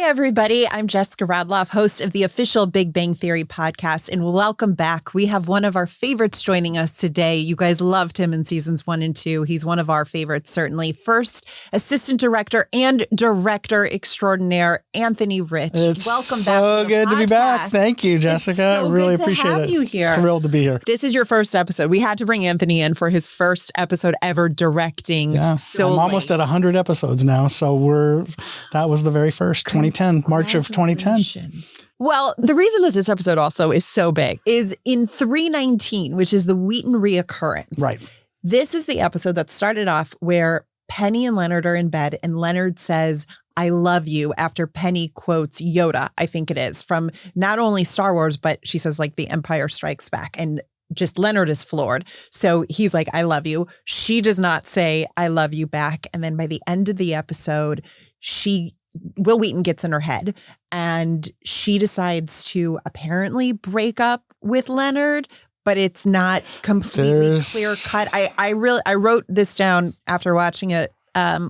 everybody. I'm Jessica Radloff, host of the official Big Bang Theory podcast, and welcome back. We have one of our favorites joining us today. You guys loved him in seasons 1 and 2. He's one of our favorites, certainly. First, assistant director and director extraordinaire, Anthony Rich. It's welcome so back. So good to be back. Thank you, Jessica. I really appreciate it. You here. Thrilled to be here. This is your first episode. We had to bring Anthony in for his first episode ever directing. Yeah, I'm almost at 100 episodes now, so that was the very first. 2010, March of 2010. Well, the reason that this episode also is so big is in 319, which is the Wheaton reoccurrence. Right. This is the episode that started off where Penny and Leonard are in bed and Leonard says, "I love you," after Penny quotes Yoda, I think it is, from not only Star Wars, but she says like The Empire Strikes Back. And just Leonard is floored. So he's like, "I love you." She does not say, "I love you" back. And then by the end of the episode, Will Wheaton gets in her head and she decides to apparently break up with Leonard, but it's not completely clear cut. I wrote this down after watching it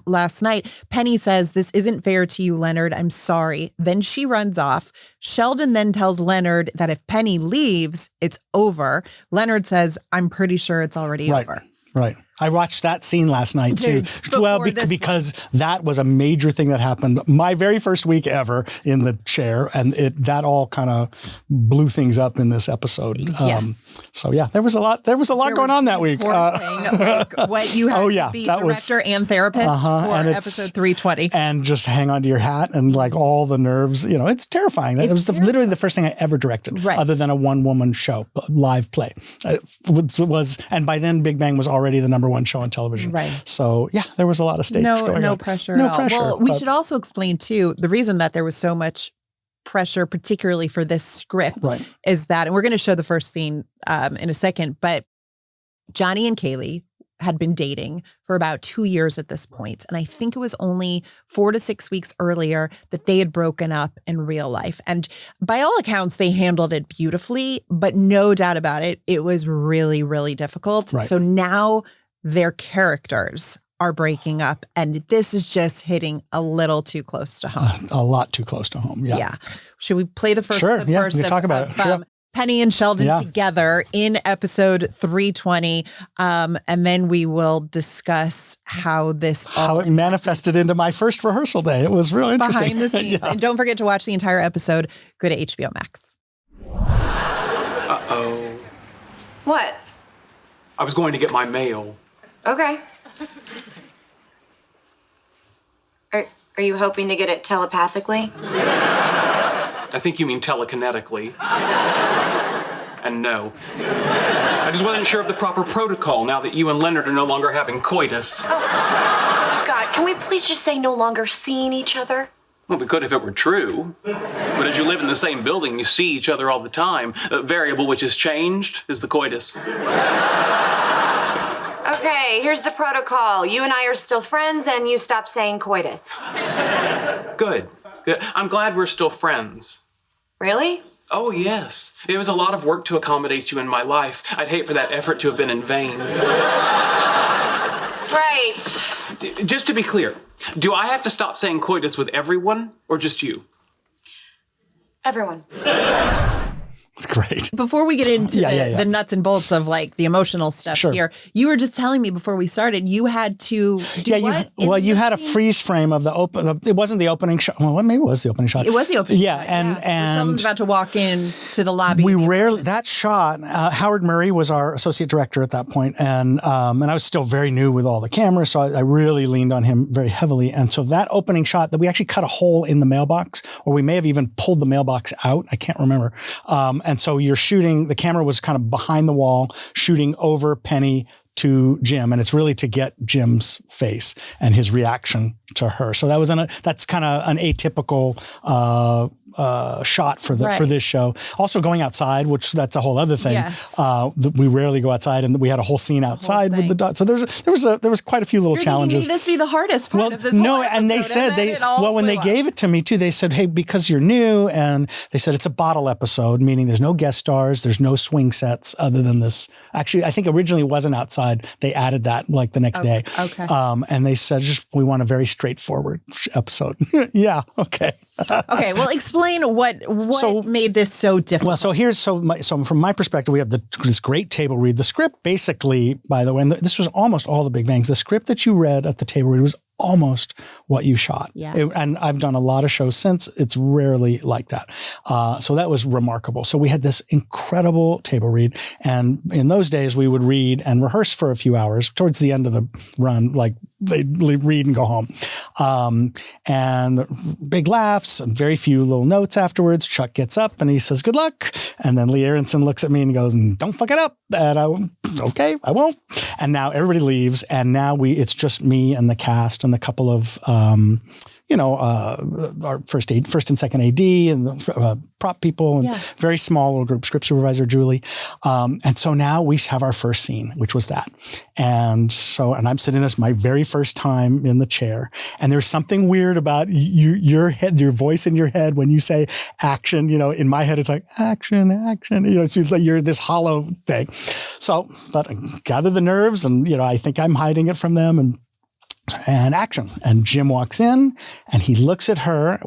last night. Penny says, "This isn't fair to you, Leonard. I'm sorry." Then she runs off. Sheldon then tells Leonard that if Penny leaves, it's over. Leonard says, "I'm pretty sure it's already over." Right. I watched that scene last night too. Well, because that was a major thing that happened my very first week ever in the chair, and that all kind of blew things up in this episode. Yes. So yeah, there was a lot going on that week. Like what you had to be director and therapist for episode 320, and just hang on to your hat and like all the nerves. It's terrifying. It was literally the first thing I ever directed, other than a one-woman show, live play. And by then Big Bang was already the number one show on television. Right. So yeah, there was a lot of stakes going on. No pressure at all. Well, we should also explain too, the reason that there was so much pressure, particularly for this script, is that, and we're going to show the first scene in a second, but Johnny and Kaley had been dating for about 2 years at this point. And I think it was only 4 to 6 weeks earlier that they had broken up in real life. And by all accounts, they handled it beautifully, but no doubt about it, it was really, really difficult. Right. So now their characters are breaking up, and this is just hitting a little too close to home. A lot too close to home. Yeah. Should we play the first? Sure. We can talk about it. Sure. Penny and Sheldon together in episode 320. And then we will discuss how it manifested into my first rehearsal day. It was real interesting. Behind the scenes. And don't forget to watch the entire episode. Go to HBO Max. Uh-oh. What? I was going to get my mail. Okay. Are you hoping to get it telepathically? I think you mean telekinetically. And no. I just wasn't sure of the proper protocol now that you and Leonard are no longer having coitus. Oh, God, can we please just say no longer seeing each other? Well, we could if it were true. But as you live in the same building, you see each other all the time. The variable which has changed is the coitus. Okay, here's the protocol. You and I are still friends, and you stop saying coitus. Good. I'm glad we're still friends. Really? Oh, yes. It was a lot of work to accommodate you in my life. I'd hate for that effort to have been in vain. Right. Just to be clear, do I have to stop saying coitus with everyone, or just you? Everyone. It's great. Before we get into the nuts and bolts of like the emotional stuff here, you were just telling me before we started, you had to do what? You had a freeze frame of it wasn't the opening shot. Well, maybe it was the opening shot. It was the opening shot. And Sheldon's about to walk in to the lobby. That shot, Howard Murray was our associate director at that point, and I was still very new with all the cameras, so I really leaned on him very heavily. And so that opening shot, that we actually cut a hole in the mailbox, or we may have even pulled the mailbox out. I can't remember. And so you're shooting, the camera was kind of behind the wall, shooting over Penny to Jim, and it's really to get Jim's face and his reaction to her. So that was that's kind of an atypical shot for this show. Also going outside, which that's a whole other thing. Yes. We rarely go outside, and we had a whole scene outside with the dog. So there was quite a few little challenges. May this be the hardest part of this whole episode, and they said when they gave it to me too, they said, hey, because you're new, and they said it's a bottle episode, meaning there's no guest stars, there's no swing sets other than this. Actually, I think originally it wasn't outside. decide. They added that like the next day. Okay. And they said, we want a very straightforward episode. Yeah. Okay. Okay. Well, explain what made this so difficult. Well, so from my perspective, we have this great table read. The script basically, by the way, and this was almost all the Big Bangs. The script that you read at the table read was almost what you shot. Yeah. And I've done a lot of shows since. It's rarely like that. So that was remarkable. So we had this incredible table read. And in those days, we would read and rehearse for a few hours towards the end of the run, like they'd read and go home. And big laughs and very few little notes afterwards. Chuck gets up and he says, good luck. And then Lee Aronson looks at me and goes, don't fuck it up. And okay, I won't. And now everybody leaves. And now it's just me and the cast and a couple of, our first and second AD and the prop people and very small little group, script supervisor, Julie. And so now we have our first scene, which was that. And I'm sitting this my very first time in the chair. And there's something weird about your head, your voice in your head when you say action. In my head, it's like action. It seems like you're this hollow thing. So, but I gather the nerves and, I think I'm hiding it from them and action. And Jim walks in and he looks at her,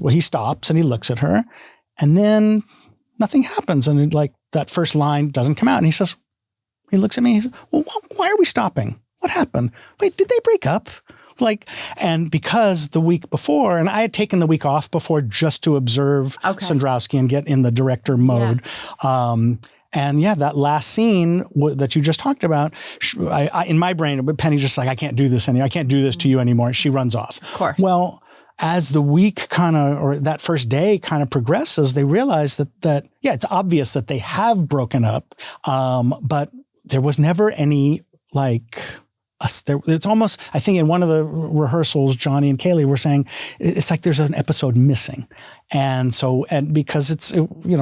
he stops and he looks at her and then nothing happens. And that first line doesn't come out. And he looks at me, he says, well, why are we stopping? What happened? Wait, did they break up? And because the week before, and I had taken the week off before just to observe Sandrowski and get in the director mode. Yeah. And that last scene that you just talked about, I in my brain, Penny's just like, I can't do this anymore. I can't do this to you anymore. She runs off. Of course. Well, as the week or that first day kind of progresses, they realize that it's obvious that they have broken up. But there was never any it's almost, I think in one of the rehearsals, Johnny and Kaley were saying, it's like there's an episode missing. And because it's,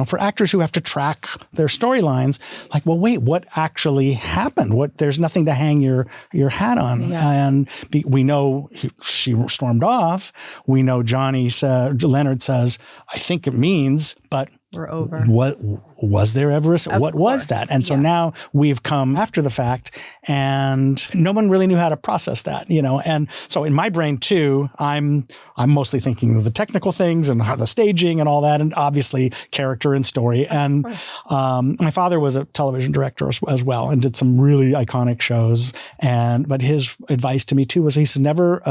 for actors who have to track their storylines, wait, what actually happened? There's nothing to hang your hat on. Yeah. And we know she stormed off. We know Leonard says, I think it means, but we're over. What was there ever? What was that? And so now we've come after the fact, and no one really knew how to process that, And so in my brain too, I'm mostly thinking of the technical things and how the staging and all that, and obviously character and story. And my father was a television director as well, and did some really iconic shows. But his advice to me too was, he says, never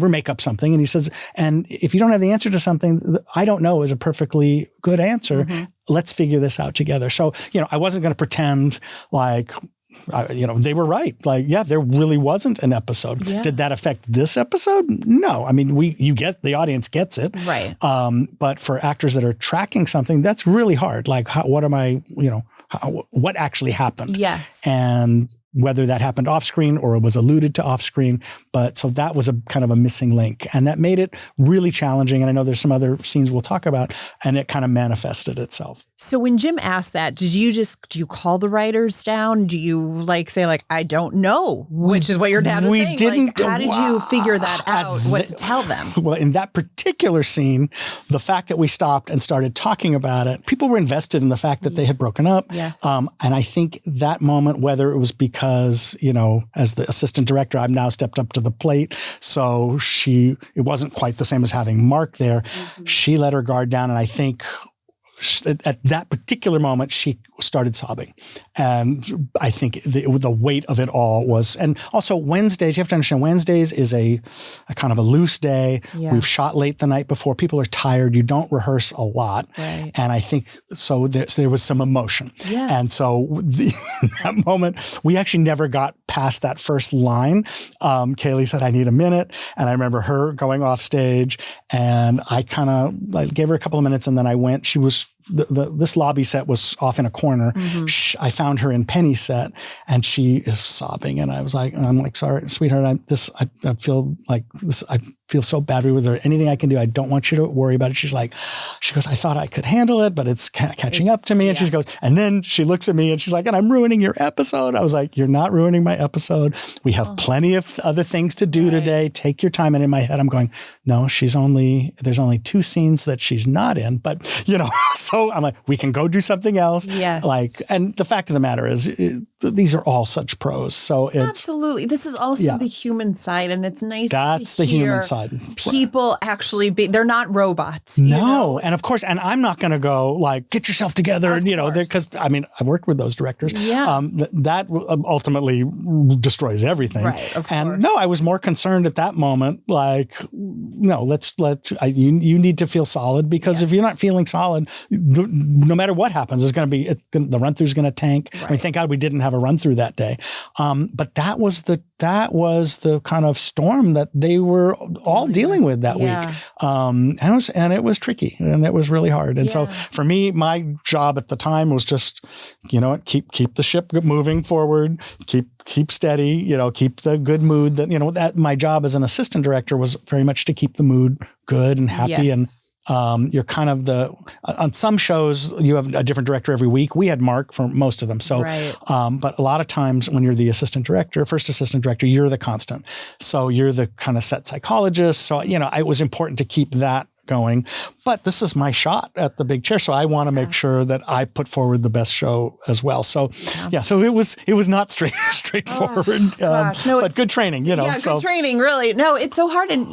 make up something. And he says, and if you don't have the answer to something, I don't know is a perfectly good answer. Mm-hmm. Let's figure this out together. So, I wasn't going to pretend they were right. There really wasn't an episode. Yeah. Did that affect this episode? No. I mean, the audience gets it. Right. But for actors that are tracking something, that's really hard. What actually happened? Yes. And whether that happened off screen or it was alluded to off screen. But so that was a kind of a missing link, and that made it really challenging. And I know there's some other scenes we'll talk about, and it kind of manifested itself. So when Jim asked that, do you call the writers down? Do you say I don't know, which is what your dad was saying? Didn't. How did you figure that out? What to tell them? Well, in that particular scene, the fact that we stopped and started talking about it, people were invested in the fact that they had broken up. Yeah. And I think that moment, whether it was because, as the assistant director, I've now stepped up to the plate. So it wasn't quite the same as having Mark there. Mm-hmm. She let her guard down. And I think at that particular moment, she started sobbing. And I think the weight of it all was, and also Wednesdays, you have to understand, Wednesdays is a kind of a loose day. Yeah. We've shot late the night before. People are tired. You don't rehearse a lot. Right. And I think, so there was some emotion. Yes. And so in that moment, we actually never got past that first line. Kaley said, I need a minute. And I remember her going off stage, and I kind of gave her a couple of minutes, and then I went. She was, this lobby set was off in a corner. Mm-hmm. I found her in Penny's set, and she is sobbing. And I'm like, sorry, sweetheart. I feel like this. feel so badly with her. Anything I can do, I don't want you to worry about it. She goes, I thought I could handle it, but it's catching up to me. And she goes, and then she looks at me and she's like, and I'm ruining your episode. I was like, you're not ruining my episode. We have plenty of other things to do today. Take your time. And in my head, I'm going, no, there's only 2 scenes that she's not in, but so I'm like, we can go do something else. Yeah. And the fact of the matter is, these are all such pros. So it's absolutely. This is also the human side, and it's nice. That's to the hear human side. People actually they're not robots. No. And of course, and I'm not going to go like, get yourself together, because I've worked with those directors. Yeah. That ultimately destroys everything. Right. Of and course. no, I was more concerned at that moment, like, no, you need to feel solid, because if you're not feeling solid, no matter what happens, the run through is going to tank. Right. I mean, thank God we didn't have a run through that day. But that was the kind of storm that they were all dealing with that week. And it was tricky, and it was really hard. And so for me, my job at the time was just, keep the ship moving forward, keep steady, keep the good mood that my job as an assistant director was very much to keep the mood good and happy. And you're kind of on some shows you have a different director every week. We had Mark for most of them. So, but a lot of times when you're the first assistant director, you're the constant. So you're the kind of set psychologist. So, it was important to keep that going, but this is my shot at the big chair. So I want to make sure that I put forward the best show as well. So so it was not straightforward, but good training, good training, really. No, it's so hard. And,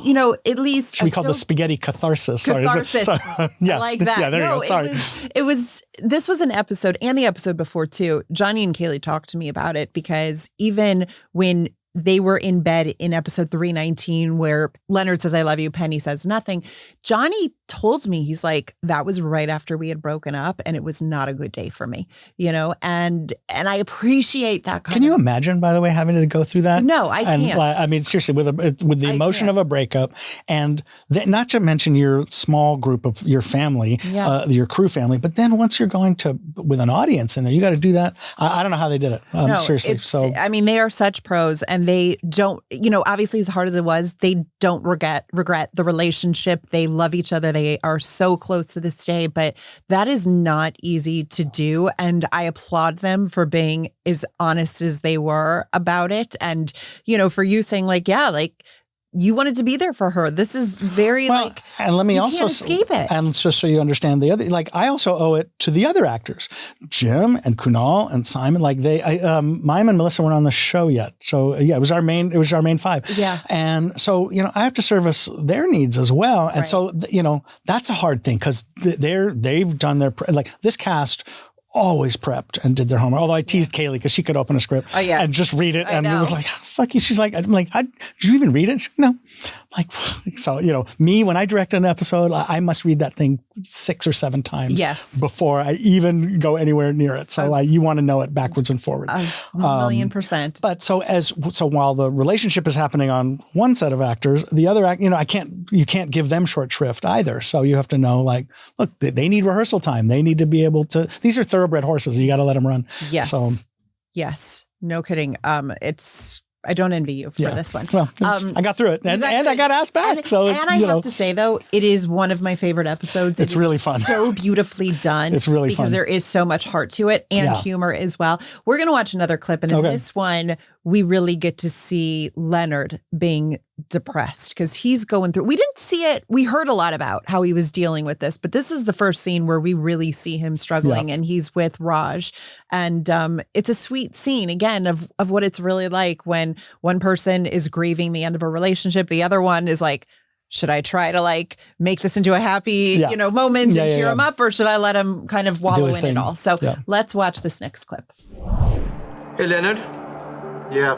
at least. Should we call the spaghetti catharsis? Catharsis. I like that. Yeah, there you go. Sorry. This was an episode, and the episode before too. Johnny and Kaley talked to me about it, because even when they were in bed in episode 319 where Leonard says, I love you, Penny says nothing, Johnny told me, he's like, that was right after we had broken up, and it was not a good day for me, and I appreciate that Can you imagine, by the way, having to go through that? No, I can't. I mean, seriously, with the emotion of a breakup, and not to mention your small group of your family, your crew family, but then once you're going with an audience in there, you got to do that. I don't know how they did it. Seriously. So I mean, they are such pros, and they don't, obviously as hard as it was, they don't regret the relationship. They love each other. They are so close to this day, but that is not easy to do. And I applaud them for being as honest as they were about it. And, for you saying you wanted to be there for her. This is very and let me also can't escape it. And just so you understand the other, I also owe it to the other actors, Jim and Kunal and Simon. Mime and Melissa weren't on the show yet, so it was our main 5. Yeah, and so I have to service their needs as well, and so that's a hard thing, because they've done their this cast always prepped and did their homework. Although I teased Kaley because she could open a script and just read it. And it was like, fuck you. She's like, I'm like, did you even read it? No. So, me, when I direct an episode, I must read that thing 6 or 7 times before I even go anywhere near it. So you want to know it backwards and forward. 1,000,000%. But so while the relationship is happening on one set of actors, the other you can't give them short shrift either. So you have to know, look, they need rehearsal time. They need to be able to, these are thoroughbred horses. You got to let them run. Yes. So yes. No kidding. I don't envy you for this one. Well, I got through it, and I got asked back. I have to say, though, it is one of my favorite episodes. It's really fun. So beautifully done. It's really fun because there is so much heart to it and humor as well. We're going to watch another clip, and in this one, we really get to see Leonard being depressed because he's going through. We didn't see it. We heard a lot about how he was dealing with this, but this is the first scene where we really see him struggling, and he's with Raj, and it's a sweet scene again of what it's really like when one person is grieving the end of a relationship, the other one is like, should I try to make this into a happy moment and cheer him up, or should I let him kind of wallow in it all? So let's watch this next clip. Hey, Leonard. Yeah.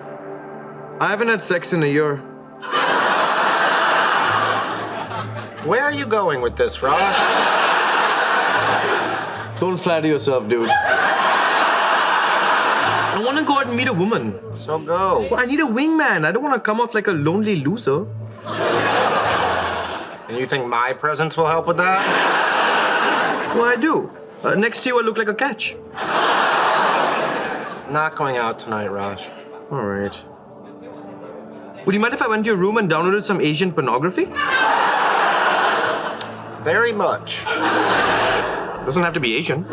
I haven't had sex in a year. Where are you going with this, Raj? Don't flatter yourself, dude. I want to go out and meet a woman. So go. Well, I need a wingman. I don't want to come off like a lonely loser. And you think my presence will help with that? Well, I do. Next to you, I look like a catch. Not going out tonight, Raj. All right. Would you mind if I went to your room and downloaded some Asian pornography? Very much. Doesn't have to be Asian.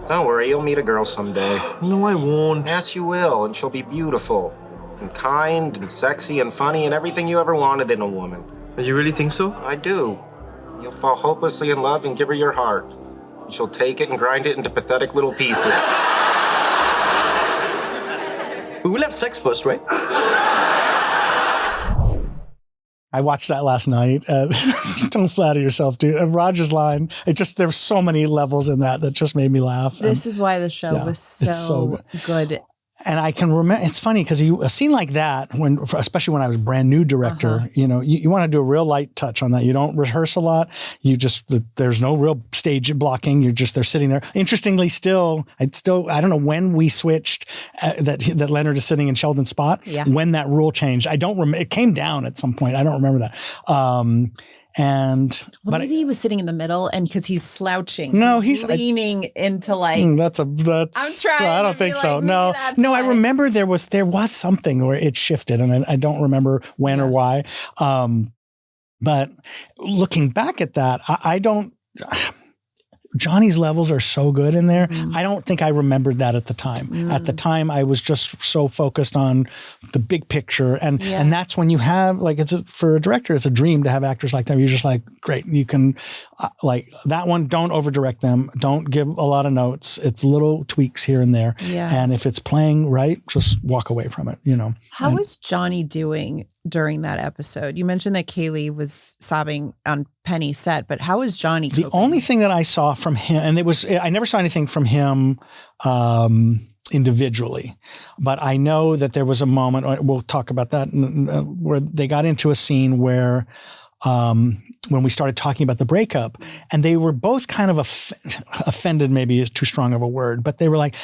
Don't worry, you'll meet a girl someday. No, I won't. Yes, you will, and she'll be beautiful and kind and sexy and funny and everything you ever wanted in a woman. You really think so? I do. You'll fall hopelessly in love and give her your heart. She'll take it and grind it into pathetic little pieces. But we'll have sex first, right? I watched that last night. Don't flatter yourself, dude. Roger's line, there's so many levels in that just made me laugh. This is why the show was so good. And I can remember, it's funny because a scene like that, especially when I was a brand new director, you want to do a real light touch on that. You don't rehearse a lot. There's no real stage blocking. They're sitting there. Interestingly, I don't know when we switched that Leonard is sitting in Sheldon's spot, when that rule changed. I don't remember. It came down at some point. I don't remember that. Maybe he was sitting in the middle, and because he's slouching. No, he's leaning into like. That's. I'm trying. I don't think so. No. I remember there was something where it shifted, and I don't remember when or why. But looking back at that, I don't. Johnny's levels are so good in there. I don't think I remembered that at the time. At the time, I was just so focused on the big picture. And that's when you have, for a director, it's a dream to have actors like that. You're just like, great, you can, that one, don't over-direct them. Don't give a lot of notes. It's little tweaks here and there. Yeah. And if it's playing right, just walk away from it, How is Johnny doing during that episode? You mentioned that Kaley was sobbing on Penny's set, but how is Johnny coping? The only thing that I saw from him, and I never saw anything from him individually, but I know that there was a moment, we'll talk about that, where they got into a scene where when we started talking about the breakup, and they were both kind of offended, maybe is too strong of a word, but they were like,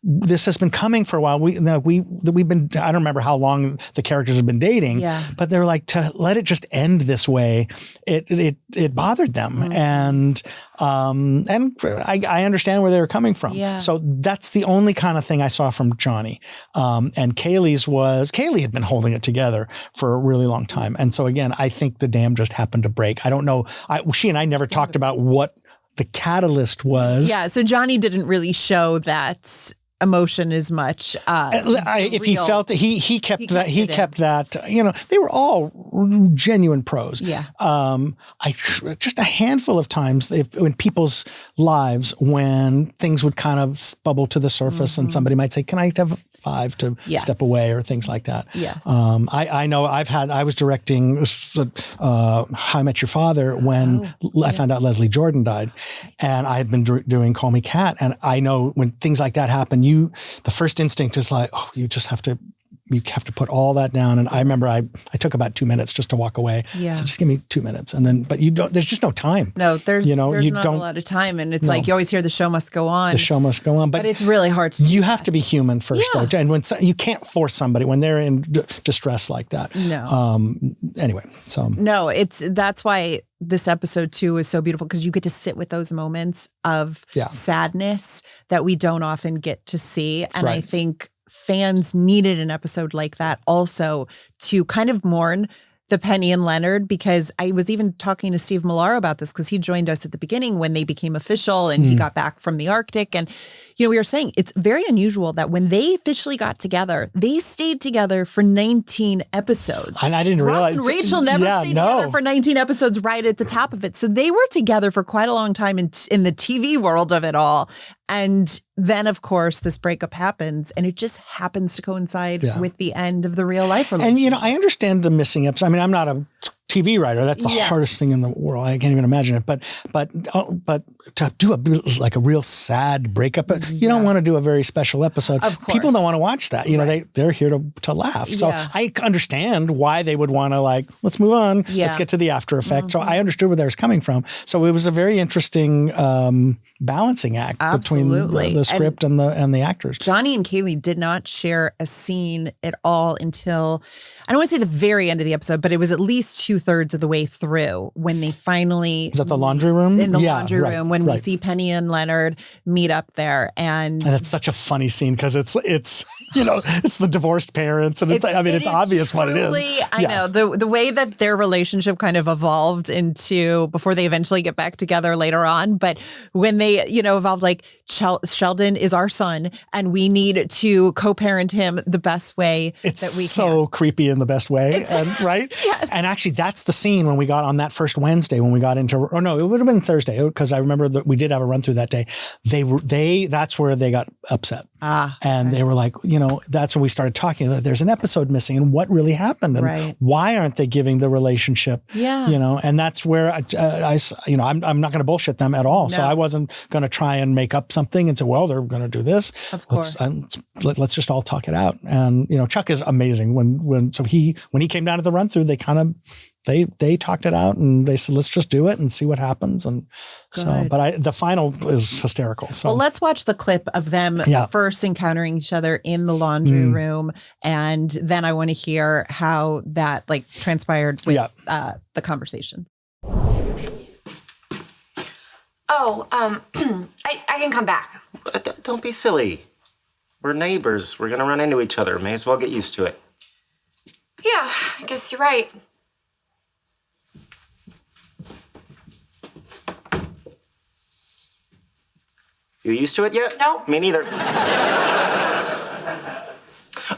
this has been coming for a while. We've been, I don't remember how long the characters have been dating, but they were like, to let it just end this way, it bothered them. And I understand where they were coming from. Yeah. So that's the only kind of thing I saw from Johnny. And Kaley had been holding it together for a really long time. And so again, I think the dam just happened to break. I don't know. She and I never talked about what the catalyst was. Yeah. So Johnny didn't really show that emotion as much. If he felt that he kept that, they were all genuine pros. Yeah. Just a handful of times in people's lives when things would kind of bubble to the surface and somebody might say, can I have 5 to step away or things like that. Yes. I know I was directing How I Met Your Father when I found out Leslie Jordan died, and I had been doing Call Me Kat, and I know when things like that happen, the first instinct is like, you have to put all that down. And I remember I took about 2 minutes just to walk away. Yeah. So just give me 2 minutes. And then, but there's just no time. No, there's not a lot of time. And it's like, you always hear the show must go on. The show must go on. But it's really hard to do. You have to be human first though. And when you can't force somebody when they're in distress like that. No. Anyway, so. No, that's why this episode too is so beautiful, because you get to sit with those moments of sadness that we don't often get to see. And I think fans needed an episode like that also to kind of mourn the Penny and Leonard, because I was even talking to Steve Millar about this, because he joined us at the beginning when they became official and he got back from the Arctic. And, we were saying it's very unusual that when they officially got together, they stayed together for 19 episodes. And I didn't realize. And Rachel never stayed together for 19 episodes right at the top of it. So they were together for quite a long time in the TV world of it all. And then, of course, this breakup happens, and it just happens to coincide with the end of the real life relationship. And, I understand the missing episodes. I mean, I'm not a TV writer. That's the hardest thing in the world. I can't even imagine it. But to do a real sad breakup, you don't want to do a very special episode. Of course. People don't want to watch that. They're here to laugh. So I understand why they would want to let's move on. Yeah. Let's get to the after effect. So I understood where they was coming from. So it was a very interesting balancing act between the script and the actors. Johnny and Kaley did not share a scene at all until, I don't want to say the very end of the episode, but it was at least 2 2/3 of the way through when they finally Is that the laundry room? in the Yeah, laundry right, room when we right. see Penny and Leonard meet up there, and it's such a funny scene because it's it's the divorced parents, and it's obvious what it is. I know the way that their relationship kind of evolved into before they eventually get back together later on, but when they evolved, like Sheldon is our son and we need to co-parent him the best way that we can. So creepy in the best way, right? Yes. And actually, that's the scene when we got on that first Wednesday when we got into. Or no, it would have been Thursday because I remember that we did have a run through that day. That's where they got upset, and they were like, that's when we started talking that there's an episode missing and what really happened and why aren't they giving the relationship? And that's where I'm not going to bullshit them at all. No. So I wasn't going to try and make up something and say, well, they're going to do this. Of course. Let's just all talk it out. And, Chuck is amazing. When he came down to the run through, they talked it out and they said, let's just do it and see what happens. And the final is hysterical. So well, let's watch the clip of them first encountering each other in the laundry room. And then I want to hear how that transpired with the conversation. Oh, I can come back. Don't be silly. We're neighbors. We're gonna run into each other. May as well get used to it. Yeah, I guess you're right. You used to it yet? No. Me neither.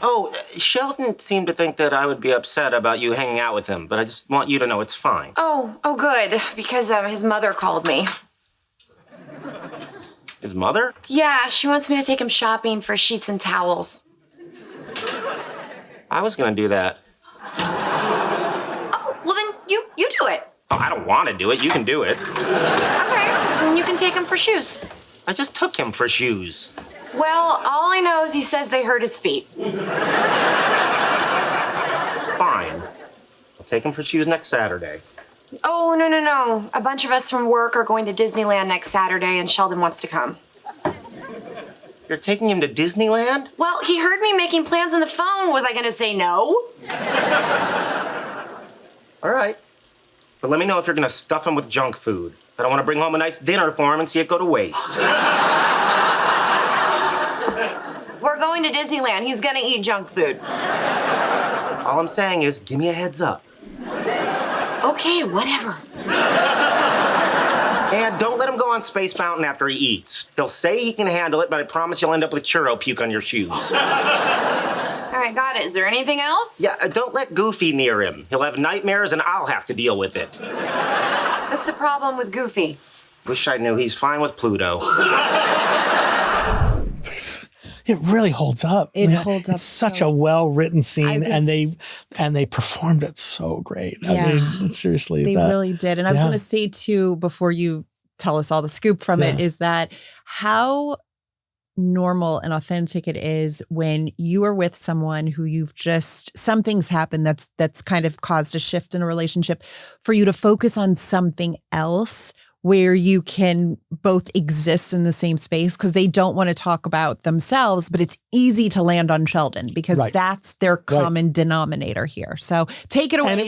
Oh, Sheldon seemed to think that I would be upset about you hanging out with him, but I just want you to know it's fine. Oh, good, because his mother called me. His mother? Yeah, she wants me to take him shopping for sheets and towels. I was gonna do that. Oh, well then you do it. Oh, I don't want to do it. You can do it. Okay, then you can take him for shoes. I just took him for shoes. Well, all I know is he says they hurt his feet. Fine. I'll take him for shoes next Saturday. Oh, no. A bunch of us from work are going to Disneyland next Saturday, and Sheldon wants to come. You're taking him to Disneyland? Well, he heard me making plans on the phone. Was I going to say no? All right. But let me know if you're going to stuff him with junk food. I don't want to bring home a nice dinner for him and see it go to waste. We're going to Disneyland. He's going to eat junk food. All I'm saying is, give me a heads up. Okay, whatever. And don't let him go on Space Mountain after he eats. He'll say he can handle it, but I promise you'll end up with churro puke on your shoes. All right, got it. Is there anything else? Yeah, don't let Goofy near him. He'll have nightmares and I'll have to deal with it. What's the problem with Goofy? Wish I knew he's fine with Pluto. It really holds up. It holds up. It's such a well-written scene, and they performed it so great. Yeah. I mean, seriously, they really did. And I was going to say too, before you tell us all the scoop from it, is that how normal and authentic it is when you are with someone who something's happened that's kind of caused a shift in a relationship, for you to focus on something else where you can both exist in the same space, because they don't want to talk about themselves, but it's easy to land on Sheldon because that's their common denominator here. So take it away. And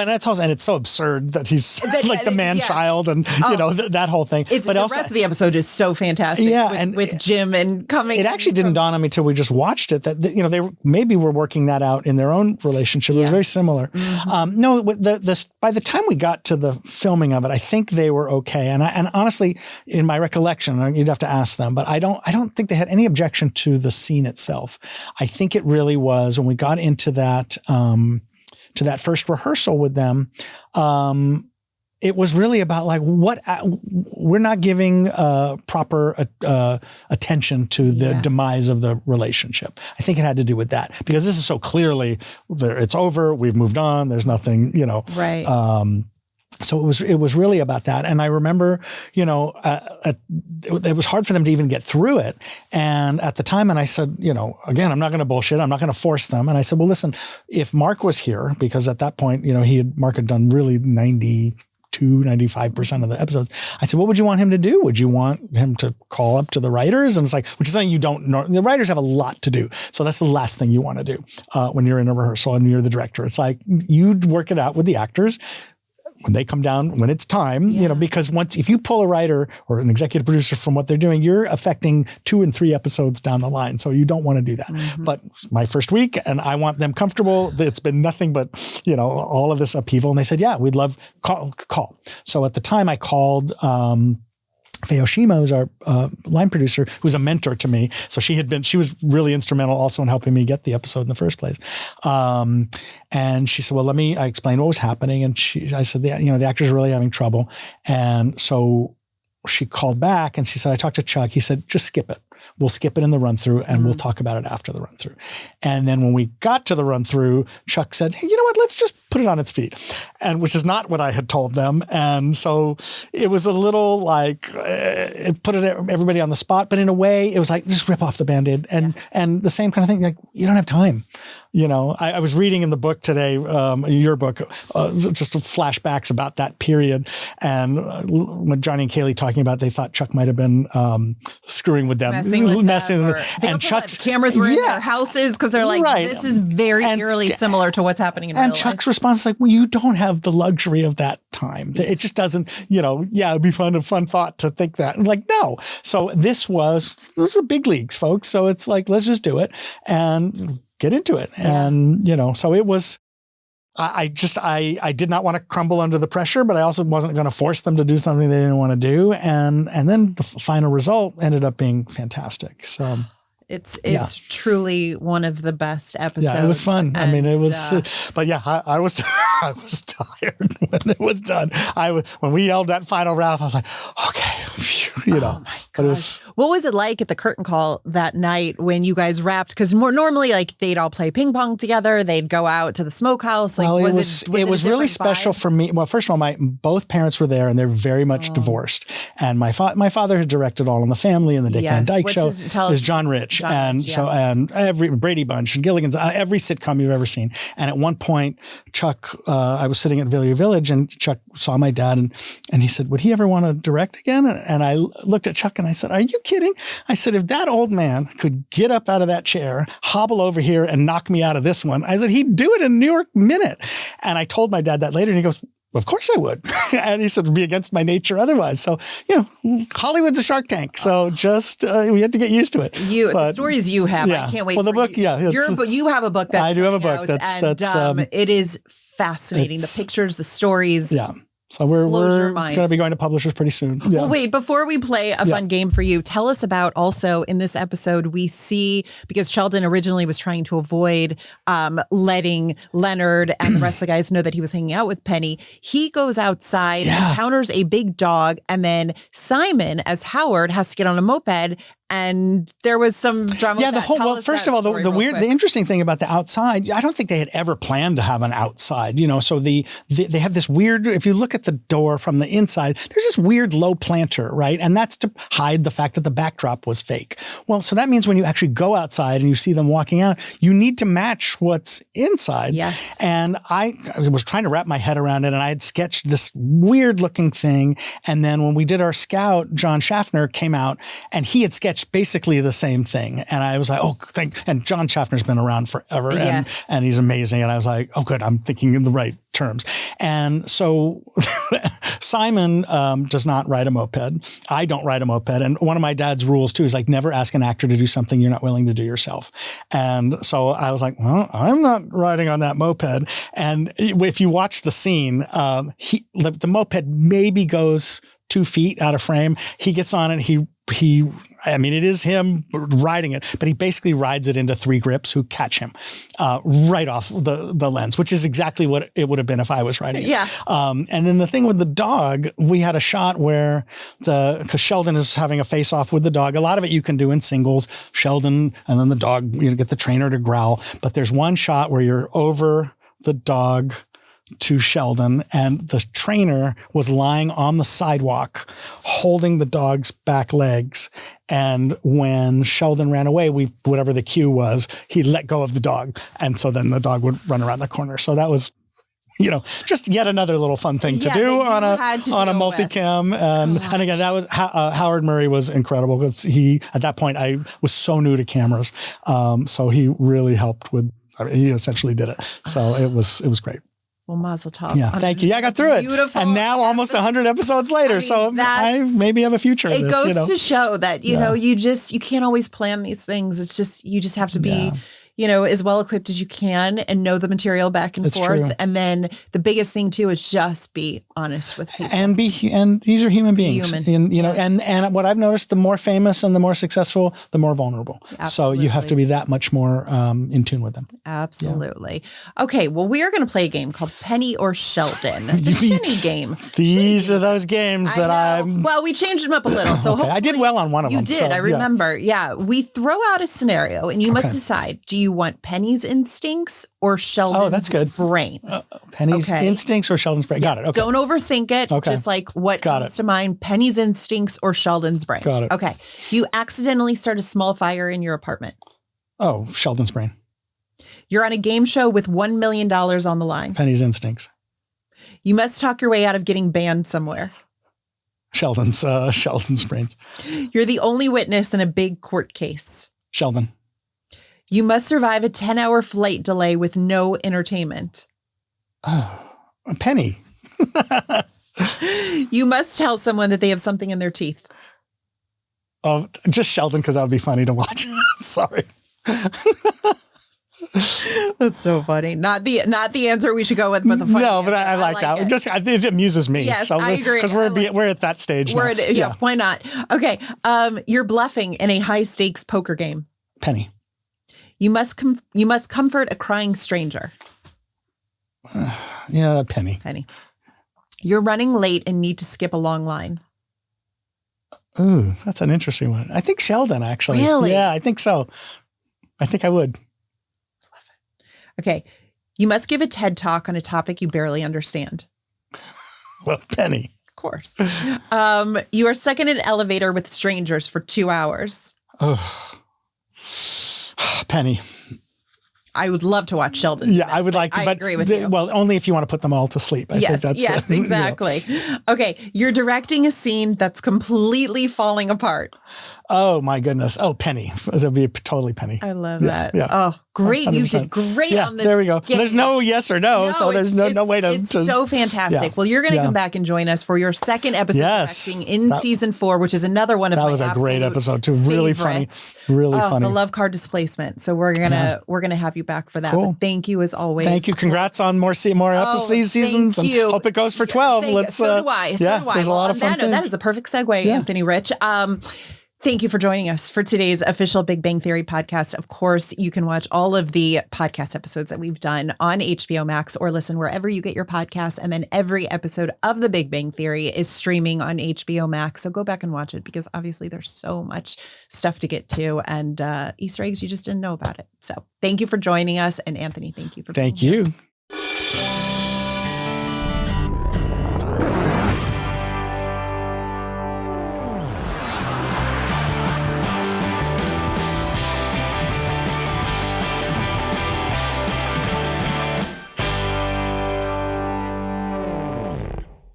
it's also, and it's so absurd that he's like the man-child and that whole thing. But the rest of the episode is so fantastic. Yeah, with Jim and coming. It actually didn't dawn on me till we just watched it that they maybe were working that out in their own relationship. It was very similar. Mm-hmm. By the time we got to the filming of it, I think they were okay. And honestly, in my recollection, you'd have to ask them, but I don't think they had any objection to the scene itself. I think it really was when we got into that first rehearsal with them. It was really about we're not giving proper attention to the demise of the relationship. I think it had to do with that, because this is so clearly it's over. We've moved on. There's nothing, Right. So it was really about that. And I remember, it was hard for them to even get through it. And at the time, and I said, again, I'm not going to bullshit. I'm not going to force them. And I said, well, listen, if Mark was here, because at that point, Mark had done really 90 95% of the episodes. I said, what would you want him to do? Would you want him to call up to the writers? And it's like, which is something you don't know. The writers have a lot to do. So that's the last thing you want to do when you're in a rehearsal and you're the director. It's like, you'd work it out with the actors when they come down, when it's time, because if you pull a writer or an executive producer from what they're doing, you're affecting 2 and 3 episodes down the line. So you don't want to do that. Mm-hmm. But my first week, and I want them comfortable. It's been nothing but, all of this upheaval. And they said, yeah, we'd love call. So at the time I called, Faye Oshima, who's our line producer, who's a mentor to me. So she was really instrumental also in helping me get the episode in the first place. And she said, well, I explained what was happening. And I said, the actors are really having trouble. And so she called back and she said, I talked to Chuck. He said, just skip it. We'll skip it in the run through and we'll talk about it after the run through. And then when we got to the run through, Chuck said, hey, you know what? Let's just put it on its feet. And which is not what I had told them. And so it was a little like, it put everybody on the spot, but in a way it was like, just rip off the Band-Aid and the same kind of thing. Like, you don't have time. I was reading in the book today, your book, just flashbacks about that period. And when Johnny and Kaley talking about, they thought Chuck might have been screwing with them. Messing with them. And Chuck's cameras were in their houses because they're like, this is very eerily similar to what's happening in real life. And Chuck's response is like, well, you don't have the luxury of that time. It just doesn't, it'd be a fun thought to think that. And like, no. So this was big leagues, folks. So it's like, let's just do it and get into it. Yeah. And, so it was, I did not want to crumble under the pressure, but I also wasn't going to force them to do something they didn't want to do. And then the final result ended up being fantastic. So it's truly one of the best episodes. Yeah, it was fun. I mean, it was, but yeah, I was tired when it was done. When we yelled that final round, I was like, okay, phew, Oh my gosh. What was it like at the curtain call that night when you guys wrapped? Because normally, like, they'd all play ping pong together. They'd go out to the smokehouse. Like, well, it was really special for me. Well, first of all, both parents were there, and they're very much divorced. And my father had directed All in the Family and the Dick Van Dyke Show. Is John Rich, and every Brady Bunch and Gilligan's, every sitcom you've ever seen. And at one point, Chuck, I was sitting at Value Village, and Chuck saw my dad, and he said, "Would he ever want to direct again?" And I looked at Chuck and I said, "Are you kidding?" I said, "If that old man could get up out of that chair, hobble over here and knock me out of this one," I said, "he'd do it in a New York minute." And I told my dad that later, and he goes, "Of course I would." And he said, "It'd be against my nature otherwise." So, Hollywood's a Shark Tank. So just, we had to get used to it. The stories you have, I can't wait. Well, the book, you have a book that's I do have a book it is fascinating. The pictures, the stories. Yeah. So we're going to be going to publishers pretty soon. Yeah. Well, wait, before we play a fun game for you, tell us about also in this episode, we see, because Sheldon originally was trying to avoid letting Leonard and the rest of the guys know that he was hanging out with Penny. He goes outside, encounters a big dog, and then Simon, as Howard, has to get on a moped. And there was some drama. Yeah, first of all, the interesting thing about the outside, I don't think they had ever planned to have an outside, so they have this weird, if you look at the door from the inside, there's this weird low planter, right? And that's to hide the fact that the backdrop was fake. Well, so that means when you actually go outside and you see them walking out, you need to match what's inside. Yes. And I was trying to wrap my head around it, and I had sketched this weird looking thing. And then when we did our scout, John Schaffner came out and he had sketched basically the same thing. And I was like, and John Schaffner's been around forever and he's amazing. And I was like, oh, good, I'm thinking in the right terms. And so Simon does not ride a moped. I don't ride a moped. And one of my dad's rules too is like, never ask an actor to do something you're not willing to do yourself. And so I was like, well, I'm not riding on that moped. And if you watch the scene, the moped maybe goes 2 feet out of frame. He gets on it. It is him riding it, but he basically rides it into 3 grips who catch him right off the lens, which is exactly what it would have been if I was riding it. Yeah. And then the thing with the dog, we had a shot where because Sheldon is having a face off with the dog. A lot of it you can do in singles, Sheldon, and then the dog, get the trainer to growl. But there's one shot where you're over the dog to Sheldon, and the trainer was lying on the sidewalk holding the dog's back legs. And when Sheldon ran away, whatever the cue was, he let go of the dog. And so then the dog would run around the corner. So that was just yet another little fun thing to Yeah, do that on you a had to on a deal with. multicam. And again, that was Howard Murray was incredible because at that point I was so new to cameras, so he really helped with. He essentially did it, so it was great. Well, mazel tov. Yeah, thank you. Yeah, I got through it. Beautiful. And now almost 100 episodes later, so I maybe have a future in It this. goes to show that, you can't always plan these things. It's just, you just have to be, as well equipped as you can and know the material back and forth. True. And then the biggest thing too is just be honest with people. And these are human beings. Human. And what I've noticed, the more famous and the more successful, the more vulnerable. Absolutely. So you have to be that much more in tune with them. Absolutely. Yeah. Okay, well, we are going to play a game called Penny or Sheldon. It's the Penny game. These are those games that I'm... Well, we changed them up a little. So I did well on one of them. You did, I remember. Yeah. We throw out a scenario and you must decide, do you want Penny's instincts or Sheldon's brain? Penny's instincts or Sheldon's brain? Got it. Okay. Don't overthink it. Okay. Just like what comes to mind, Penny's instincts or Sheldon's brain. Got it. Okay. You accidentally start a small fire in your apartment. Oh, Sheldon's brain. You're on a game show with $1 million on the line. Penny's instincts. You must talk your way out of getting banned somewhere. Sheldon's brains. You're the only witness in a big court case. Sheldon. You must survive a 10-hour flight delay with no entertainment. Oh, Penny. You must tell someone that they have something in their teeth. Oh, just Sheldon, because that would be funny to watch. Sorry. That's so funny. Not the answer we should go with, but the funny. No, but I like that. It amuses me. Yes, I agree. Because we're at that stage now. Yeah, why not? Okay. You're bluffing in a high stakes poker game. Penny. You must comfort a crying stranger. Yeah, Penny. Penny. You're running late and need to skip a long line. Ooh, that's an interesting one. I think Sheldon, actually. Really? Yeah, I think so. I think I would. Okay. You must give a TED Talk on a topic you barely understand. Well, Penny. Of course. You are stuck in an elevator with strangers for 2 hours. Oh. Penny. I would love to watch Sheldon. Yeah, I would like to. I but agree with you. Well, only if you want to put them all to sleep. I think that's exactly. Okay, you're directing a scene that's completely falling apart. Oh, my goodness. Oh, Penny. That'll be totally Penny. I love that. Yeah. Oh, great. 100%. You did great on this. There we go. Game. There's no yes or no, so there's no way to... It's so fantastic. Yeah. Well, you're going to come back and join us for your second episode directing in season 4, which is another one of my absolute That was a great episode, too. Really favorites. Funny. Really funny. The love card displacement. So we're gonna have you back for that. Cool. But thank you as always. Thank you. Congrats on more episodes, seasons. Thank you. And hope it goes for 12. So do I. There's a lot of fun things. That is a perfect segue, Anthony Rich. Thank you for joining us for today's official Big Bang Theory podcast. Of course, you can watch all of the podcast episodes that we've done on HBO Max or listen wherever you get your podcasts. And then every episode of The Big Bang Theory is streaming on HBO Max. So go back and watch it because obviously there's so much stuff to get to and Easter eggs you just didn't know about it. So thank you for joining us. And Anthony, thank you for being here. Thank you.